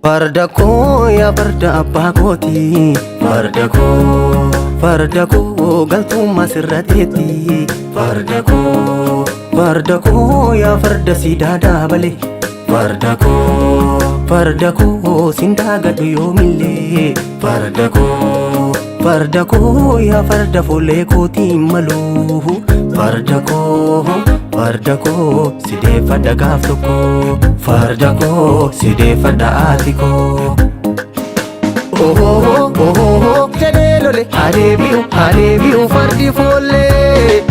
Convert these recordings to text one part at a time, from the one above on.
Farda koo yaa farda abbaa kooti, farda koo galtummaa sirrateetti. Farda koo yaa farda siidaa daabale. Farda koo sindaa gadhu yoomillee. Farda koo yaa farda foollee kootiin malu. Farda koo sideeffadha gaaf tokko. Farda koo sideeffadha ati koo. Oh jedhee lole adeebi'u fardi foollee.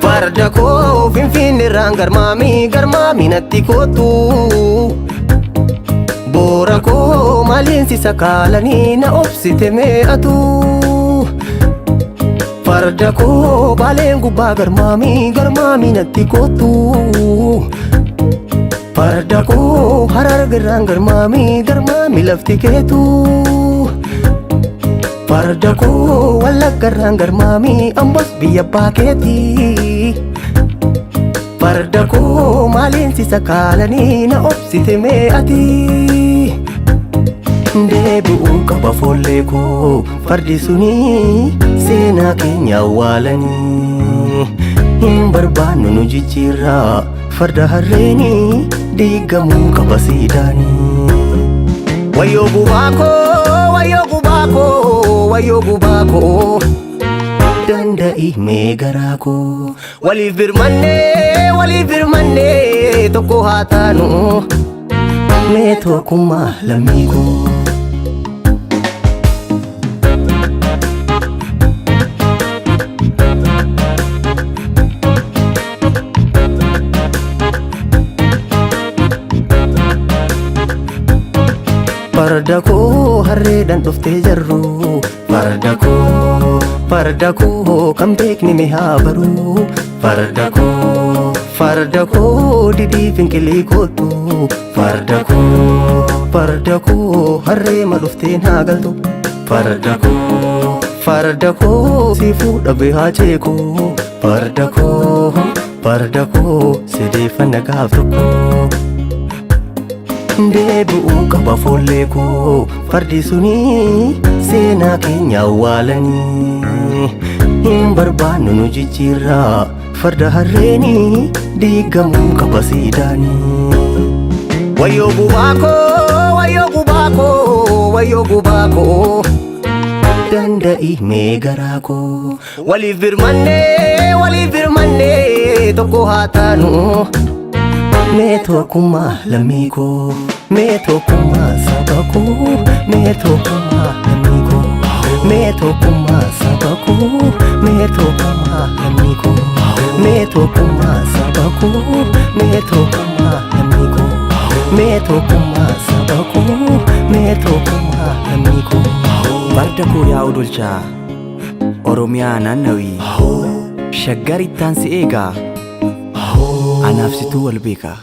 Farda koo finfinneerraan garmaamii natti kootu. Boora koo maaliinsi sakaalanii na obsite mee'atu. Farda koo baaleen gubbaa garmaamii natti kootu. Farda koo harargeerraan garmaamii lafti keetu. Farda koo wallaggarraan garmaamii ambos biyya abbaa keeti. Farda koo maaliinsi sakaalanii na obsite mee'ati. Deebi'uu qaba foollee koo fardi suni seenaa keenya awwaalanii. Hin barbaannu nu jijjiirraa farda harreeni diigamuu qaba siidaanii. Wayyoo gubaa koo danda'i mee garaa koo. Waliif birmannee tokko haa taanu. Mee tokkummaa lammii koo. Farda koo harreedhaan dhuftee jarru. Farda koo kan beekni mee haa baru. Farda koo didii finqilii kootu. Farda koo harreema dhufteen haa galtu. Farda koo si fuudhabee haa ceeku. Farda koo sideeffanna gaaf tokko. Deebi'uu qaba foollee koo fardi suni seenaa keenya awwaalanii. Hin barbaannu nu jijjiirraa farda harreeni diigamuu qaba siidaanii. Wayyoo gubaa koo danda'i mee garaa koo. Waliif birmannee tokko haa taanu. Mee tokkummaa lammii koo. Mee tokkummaa saba koo. Mee tokkummaa lammii koo. Mee tokkummaa saba koo. Mee tokkummaa lammii koo. Mee tokkummaa saba koo. Mee tokkummaa lammii koo. Mee tokkummaa saba koo. Mee tokkummaa lammii koo. Farda koo yaa odolchaa Oromiyaa naannawii shaggar ittaan si eegaa anaaf situu wal beekaa.